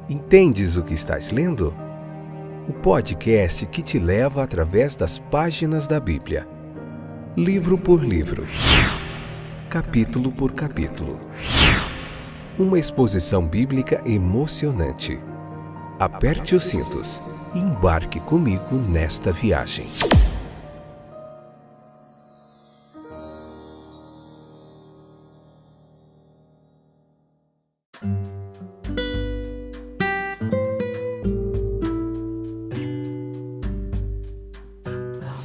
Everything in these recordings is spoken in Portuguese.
Entendes o que estás lendo? O podcast que te leva através das páginas da Bíblia, livro por livro, capítulo por capítulo. Uma exposição bíblica emocionante. Aperte os cintos e embarque comigo nesta viagem.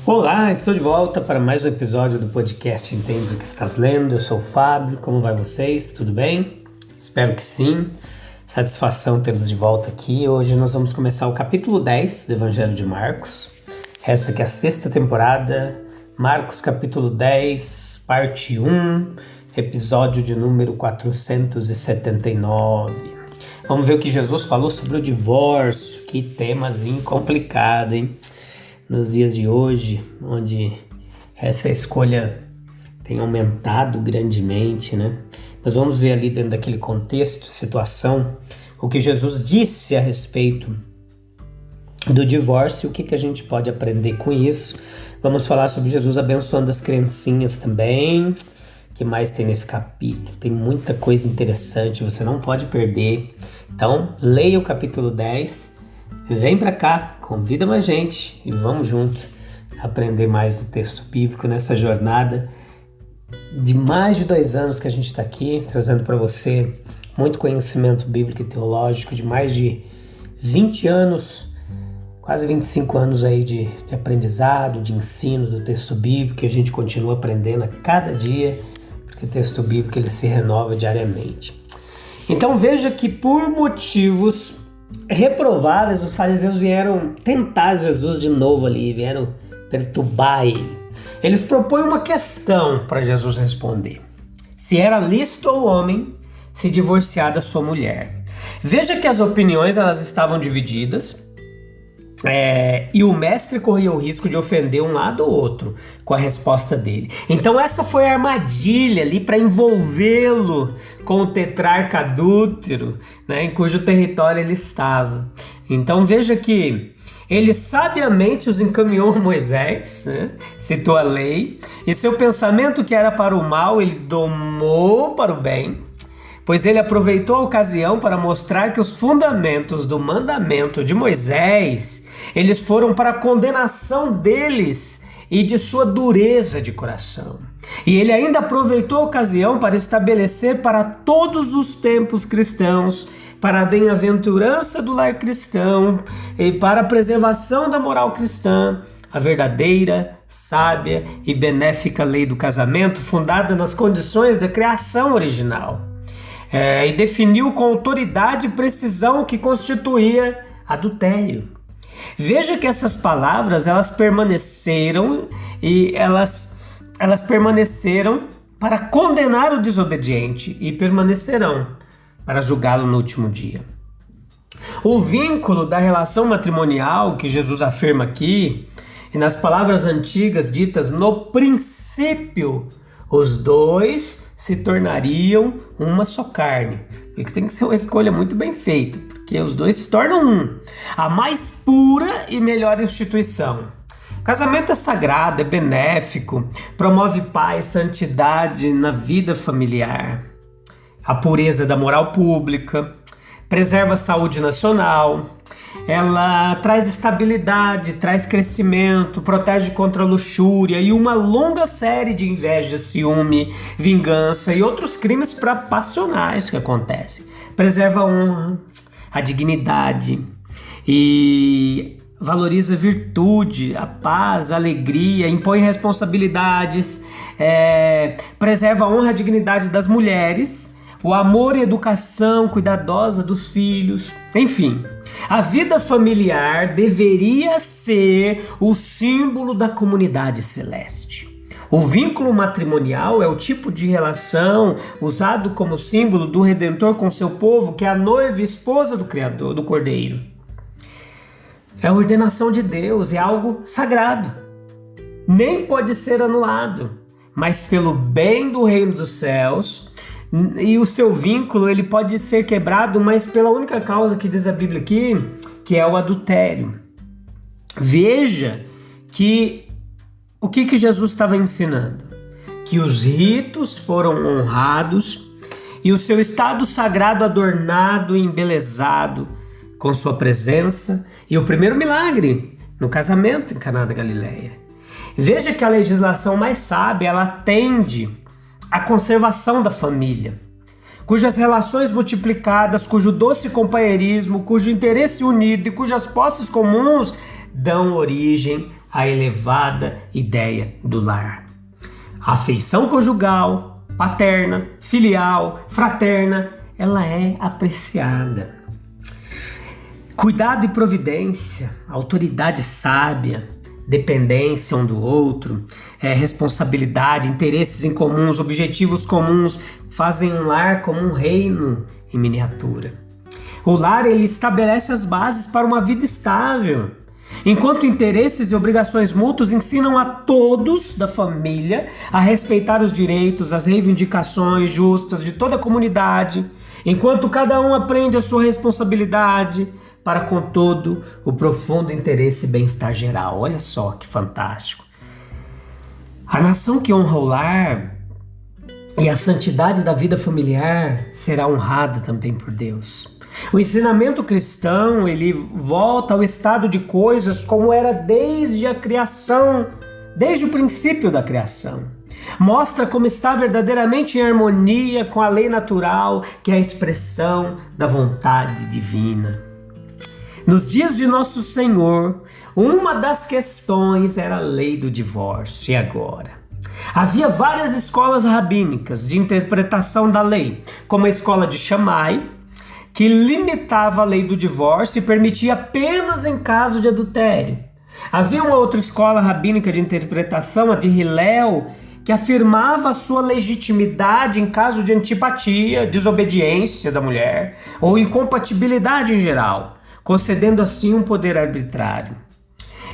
Olá, estou de volta para mais um episódio do podcast Entendes o que estás lendo. Eu sou o Fábio, como vai vocês? Tudo bem? Espero que sim. Satisfação tê-los de volta aqui. Hoje nós vamos começar o capítulo 10 do Evangelho de Marcos. Essa aqui é a 6ª temporada, Marcos capítulo 10, parte 1, episódio de número 479. Vamos ver o que Jesus falou sobre o divórcio. Que temazinho complicado, hein? Nos dias de hoje, onde essa escolha tem aumentado grandemente, né? Mas vamos ver ali dentro daquele contexto, situação, o que Jesus disse a respeito do divórcio, o que a gente pode aprender com isso. Vamos falar sobre Jesus abençoando as criancinhas também. O que mais tem nesse capítulo? Tem muita coisa interessante, você não pode perder. Então, leia o capítulo 10. Vem pra cá, convida mais gente e vamos junto aprender mais do texto bíblico nessa jornada de mais de 2 anos que a gente está aqui, trazendo para você muito conhecimento bíblico e teológico, de mais de 20 anos, quase 25 anos aí de aprendizado, de ensino do texto bíblico, que a gente continua aprendendo a cada dia, porque o texto bíblico ele se renova diariamente. Então veja que por motivos reprováveis, os fariseus vieram tentar Jesus de novo ali, vieram perturbar ele. Eles propõem uma questão para Jesus responder: se era lícito ao homem se divorciar da sua mulher. Veja que as opiniões elas estavam divididas, e o mestre corria o risco de ofender um lado ou outro com a resposta dele. Então essa foi a armadilha ali para envolvê-lo com o tetrarca adúltero, né, em cujo território ele estava. Então veja que ele sabiamente os encaminhou a Moisés, né, citou a lei, e seu pensamento que era para o mal ele domou para o bem, pois ele aproveitou a ocasião para mostrar que os fundamentos do mandamento de Moisés eles foram para a condenação deles e de sua dureza de coração. E ele ainda aproveitou a ocasião para estabelecer para todos os tempos cristãos, para a bem-aventurança do lar cristão e para a preservação da moral cristã, a verdadeira, sábia e benéfica lei do casamento, fundada nas condições da criação original. E definiu com autoridade e precisão o que constituía adultério. Veja que essas palavras elas permaneceram e elas permaneceram para condenar o desobediente e permanecerão para julgá-lo no último dia. O vínculo da relação matrimonial que Jesus afirma aqui, e nas palavras antigas ditas no princípio, os dois se tornariam uma só carne. Porque tem que ser uma escolha muito bem feita, porque os dois se tornam um. A mais pura e melhor instituição. O casamento é sagrado, é benéfico, promove paz, santidade na vida familiar, a pureza da moral pública, preserva a saúde nacional, ela traz estabilidade, traz crescimento, protege contra a luxúria e uma longa série de inveja, ciúme, vingança e outros crimes passionais que acontecem. Preserva a honra, a dignidade e valoriza a virtude, a paz, a alegria, impõe responsabilidades, preserva a honra e a dignidade das mulheres, o amor e educação cuidadosa dos filhos, enfim. A vida familiar deveria ser o símbolo da comunidade celeste. O vínculo matrimonial é o tipo de relação usado como símbolo do Redentor com seu povo, que é a noiva e esposa do Criador, do Cordeiro. É a ordenação de Deus, é algo sagrado. Nem pode ser anulado, mas pelo bem do reino dos céus, E o seu vínculo, ele pode ser quebrado, mas pela única causa que diz a Bíblia aqui, que é o adultério. Veja que o que Jesus estava ensinando? Que os ritos foram honrados e o seu estado sagrado adornado e embelezado com sua presença e o primeiro milagre no casamento em Caná da Galileia. Veja que a legislação mais sábia, ela tende à conservação da família, cujas relações multiplicadas, cujo doce companheirismo, cujo interesse unido e cujas posses comuns dão origem à elevada ideia do lar. A afeição conjugal, paterna, filial, fraterna, ela é apreciada. Cuidado e providência, autoridade sábia, dependência um do outro, responsabilidade, interesses em comuns, objetivos comuns, fazem um lar como um reino em miniatura. O lar, ele estabelece as bases para uma vida estável, enquanto interesses e obrigações mútuos ensinam a todos da família a respeitar os direitos, as reivindicações justas de toda a comunidade, enquanto cada um aprende a sua responsabilidade para com todo o profundo interesse e bem-estar geral. Olha só que fantástico. A nação que honra o lar e a santidade da vida familiar será honrada também por Deus. O ensinamento cristão, ele volta ao estado de coisas como era desde a criação, desde o princípio da criação. Mostra como está verdadeiramente em harmonia com a lei natural, que é a expressão da vontade divina. Nos dias de Nosso Senhor, uma das questões era a lei do divórcio. E agora? Havia várias escolas rabínicas de interpretação da lei, como a escola de Shammai, que limitava a lei do divórcio e permitia apenas em caso de adultério. Havia uma outra escola rabínica de interpretação, a de Hillel, que afirmava a sua legitimidade em caso de antipatia, desobediência da mulher ou incompatibilidade em geral, concedendo assim um poder arbitrário.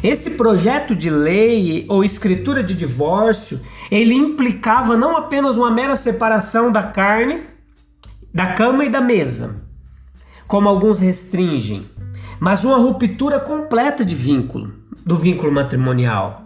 Esse projeto de lei ou escritura de divórcio, ele implicava não apenas uma mera separação da carne, da cama e da mesa, como alguns restringem, mas uma ruptura completa de vínculo, do vínculo matrimonial.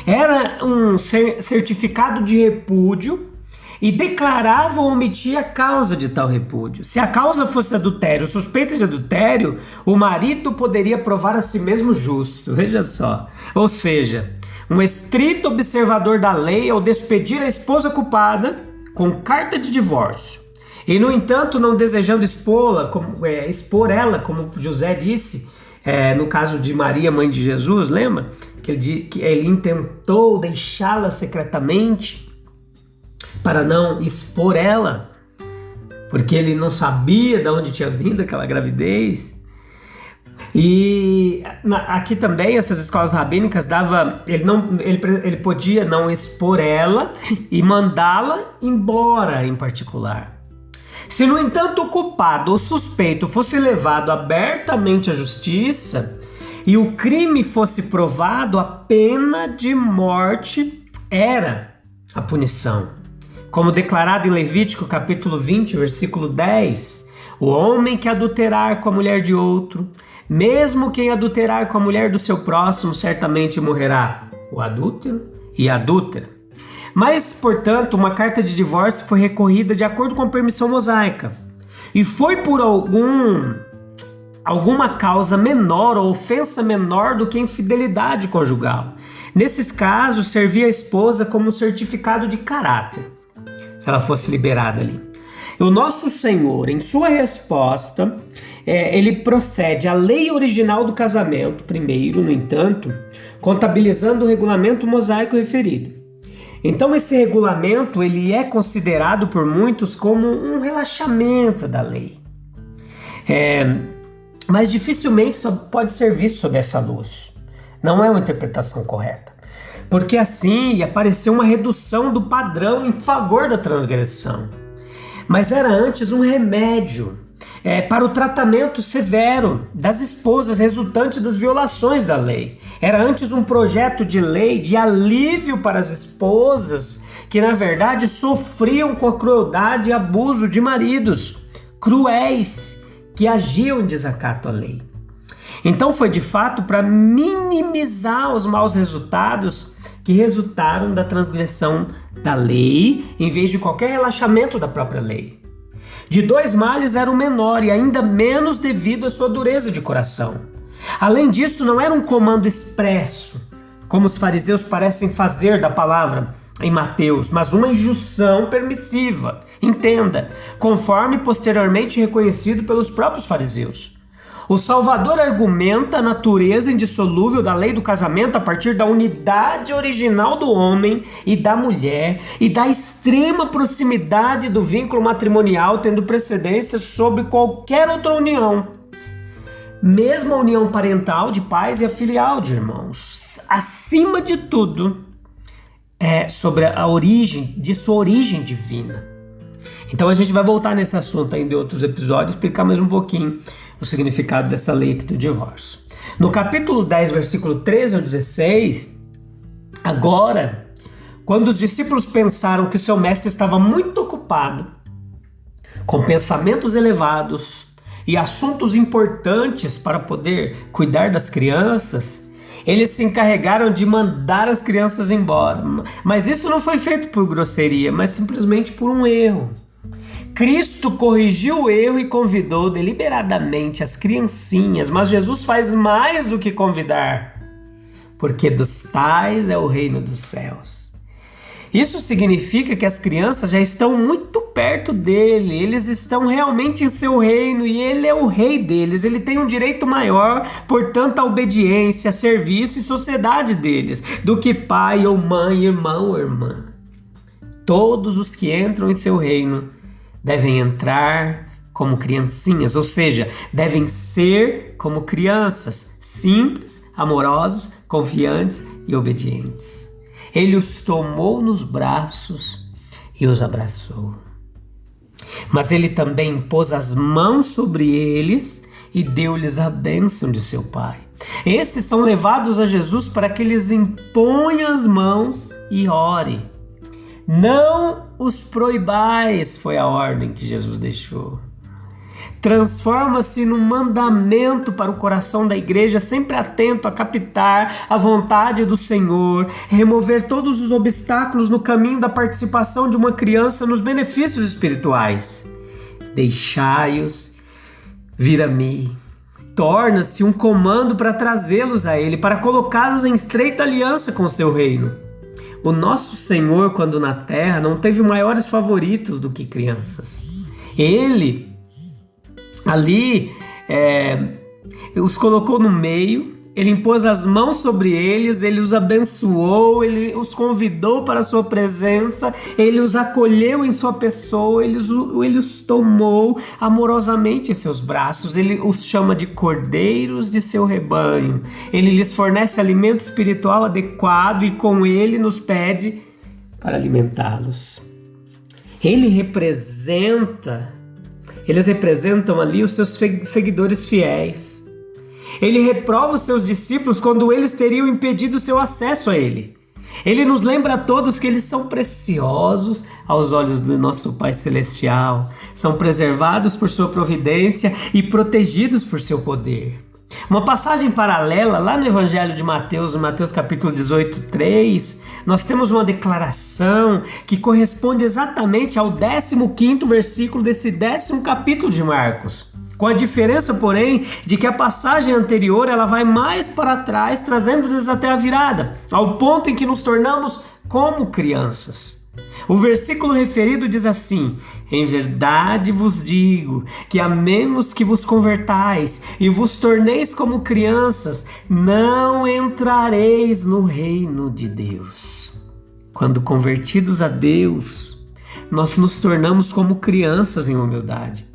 Era um certificado de repúdio e declarava ou omitia a causa de tal repúdio. Se a causa fosse adultério, suspeita de adultério, o marido poderia provar a si mesmo justo. Veja só. Ou seja, um estrito observador da lei ao despedir a esposa culpada com carta de divórcio. E, no entanto, não desejando expor ela, como José disse, no caso de Maria, mãe de Jesus, lembra? Que ele intentou deixá-la secretamente para não expor ela, porque ele não sabia de onde tinha vindo aquela gravidez. E aqui também essas escolas rabínicas ele podia não expor ela e mandá-la embora em particular. Se, no entanto, o culpado ou suspeito fosse levado abertamente à justiça e o crime fosse provado, a pena de morte era a punição. Como declarado em Levítico capítulo 20, versículo 10, o homem que adulterar com a mulher de outro, mesmo quem adulterar com a mulher do seu próximo, certamente morrerá, o adúltero e a adúltera. Mas, portanto, uma carta de divórcio foi recorrida de acordo com a permissão mosaica e foi por alguma causa menor ou ofensa menor do que infidelidade conjugal. Nesses casos, servia a esposa como um certificado de caráter, se ela fosse liberada ali. O nosso Senhor, em sua resposta, ele procede à lei original do casamento, primeiro, no entanto, contabilizando o regulamento mosaico referido. Então, esse regulamento, ele é considerado por muitos como um relaxamento da lei. Mas dificilmente só pode ser visto sob essa luz. Não é uma interpretação correta. Porque assim apareceu uma redução do padrão em favor da transgressão. Mas era antes um remédio para o tratamento severo das esposas resultante das violações da lei. Era antes um projeto de lei de alívio para as esposas que, na verdade, sofriam com a crueldade e abuso de maridos cruéis que agiam em desacato à lei. Então foi de fato para minimizar os maus resultados que resultaram da transgressão da lei, em vez de qualquer relaxamento da própria lei. De 2 males era o menor e ainda menos devido à sua dureza de coração. Além disso, não era um comando expresso, como os fariseus parecem fazer da palavra em Mateus, mas uma injunção permissiva, entenda, conforme posteriormente reconhecido pelos próprios fariseus. O Salvador argumenta a natureza indissolúvel da lei do casamento a partir da unidade original do homem e da mulher e da extrema proximidade do vínculo matrimonial, tendo precedência sobre qualquer outra união. Mesmo a união parental de pais e a filial de irmãos. Acima de tudo, sobre a origem, de sua origem divina. Então a gente vai voltar nesse assunto ainda em outros episódios, explicar mais um pouquinho o significado dessa lei aqui do divórcio. No capítulo 10, versículo 13 ao 16, agora, quando os discípulos pensaram que o seu mestre estava muito ocupado com pensamentos elevados e assuntos importantes para poder cuidar das crianças, eles se encarregaram de mandar as crianças embora. Mas isso não foi feito por grosseria, mas simplesmente por um erro. Cristo corrigiu o erro e convidou deliberadamente as criancinhas, mas Jesus faz mais do que convidar, porque dos tais é o reino dos céus. Isso significa que as crianças já estão muito perto dele, eles estão realmente em seu reino e ele é o rei deles, ele tem um direito maior, portanto, a obediência, serviço e sociedade deles, do que pai ou mãe, irmão ou irmã. Todos os que entram em seu reino devem entrar como criancinhas, ou seja, devem ser como crianças, simples, amorosos, confiantes e obedientes. Ele os tomou nos braços e os abraçou. Mas ele também pôs as mãos sobre eles e deu-lhes a bênção de seu Pai. Esses são levados a Jesus para que eles imponham as mãos e orem. Não os proibais, foi a ordem que Jesus deixou. Transforma-se num mandamento para o coração da igreja, sempre atento a captar a vontade do Senhor, remover todos os obstáculos no caminho da participação de uma criança nos benefícios espirituais. Deixai-os vir a mim. Torna-se um comando para trazê-los a Ele, para colocá-los em estreita aliança com o seu reino. O nosso Senhor, quando na terra, não teve maiores favoritos do que crianças. Ele, ali, os colocou no meio, ele impôs as mãos sobre eles, ele os abençoou, ele os convidou para a sua presença, ele os acolheu em sua pessoa, ele os tomou amorosamente em seus braços, ele os chama de cordeiros de seu rebanho, ele lhes fornece alimento espiritual adequado e com ele nos pede para alimentá-los. Eles representam ali os seus seguidores fiéis. Ele reprova os seus discípulos quando eles teriam impedido o seu acesso a ele. Ele nos lembra a todos que eles são preciosos aos olhos do nosso Pai Celestial, são preservados por sua providência e protegidos por seu poder. Uma passagem paralela lá no Evangelho de Mateus, no Mateus capítulo 18, 3, nós temos uma declaração que corresponde exatamente ao 15º versículo desse 10º capítulo de Marcos. Com a diferença, porém, de que a passagem anterior ela vai mais para trás, trazendo-nos até a virada, ao ponto em que nos tornamos como crianças. O versículo referido diz assim: em verdade vos digo que a menos que vos convertais e vos torneis como crianças, não entrareis no reino de Deus. Quando convertidos a Deus, nós nos tornamos como crianças em humildade.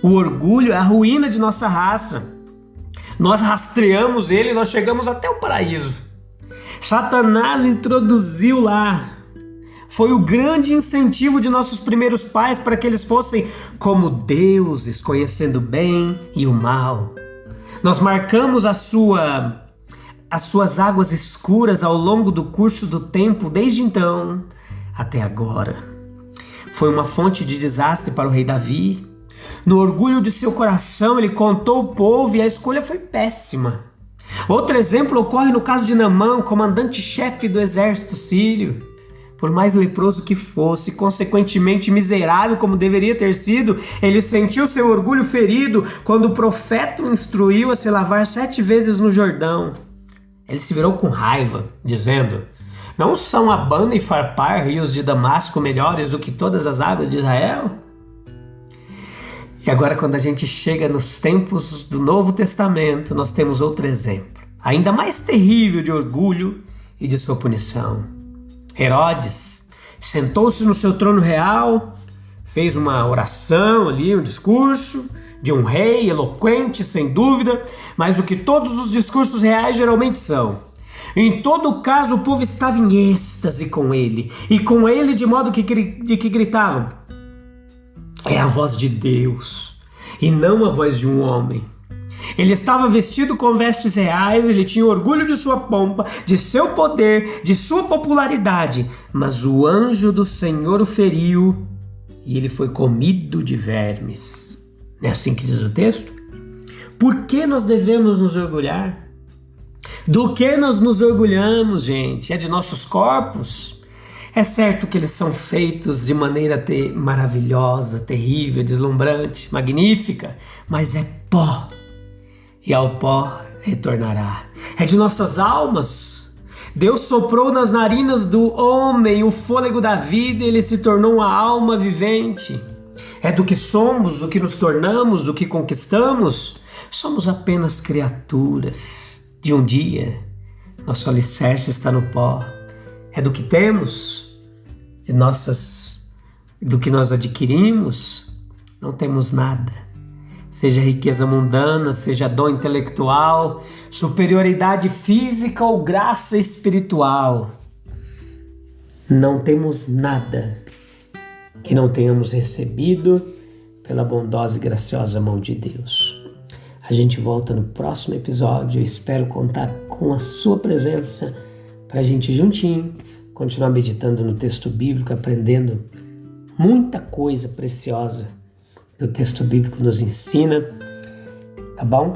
O orgulho é a ruína de nossa raça. Nós rastreamos ele e nós chegamos até o paraíso. Satanás introduziu lá Foi o grande incentivo de nossos primeiros pais para que eles fossem como deuses, conhecendo o bem e o mal. Nós marcamos as suas águas escuras ao longo do curso do tempo, desde então até agora. Foi uma fonte de desastre para o rei Davi. No orgulho de seu coração, ele contou o povo e a escolha foi péssima. Outro exemplo ocorre no caso de Naamã, comandante-chefe do exército sírio. Por mais leproso que fosse, consequentemente miserável como deveria ter sido, ele sentiu seu orgulho ferido quando o profeta o instruiu a se lavar 7 vezes no Jordão. Ele se virou com raiva, dizendo: não são Abana e Farpar, rios de Damasco, melhores do que todas as águas de Israel? E agora, quando a gente chega nos tempos do Novo Testamento, nós temos outro exemplo, ainda mais terrível de orgulho e de sua punição. Herodes sentou-se no seu trono real, fez uma oração ali, um discurso de um rei eloquente, sem dúvida, mas o que todos os discursos reais geralmente são. Em todo caso, o povo estava em êxtase com ele, e com ele de modo que gritavam: é a voz de Deus, e não a voz de um homem. Ele estava vestido com vestes reais, ele tinha orgulho de sua pompa, de seu poder, de sua popularidade, mas o anjo do Senhor o feriu e ele foi comido de vermes. Não é assim que diz o texto? Por que nós devemos nos orgulhar? Do que nós nos orgulhamos, gente? É de nossos corpos? É certo que eles são feitos de maneira maravilhosa, terrível, deslumbrante, magnífica, mas é pó. E ao pó retornará. É de nossas almas. Deus soprou nas narinas do homem o fôlego da vida e ele se tornou uma alma vivente. É do que somos, do que nos tornamos, do que conquistamos. Somos apenas criaturas de um dia. Nosso alicerce está no pó. É do que temos, do que nós adquirimos. Não temos nada. Seja riqueza mundana, seja dom intelectual, superioridade física ou graça espiritual. Não temos nada que não tenhamos recebido pela bondosa e graciosa mão de Deus. A gente volta no próximo episódio. Eu espero contar com a sua presença para a gente juntinho continuar meditando no texto bíblico, aprendendo muita coisa preciosa que o texto bíblico nos ensina, tá bom?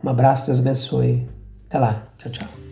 Um abraço, Deus abençoe. Até lá, tchau, tchau.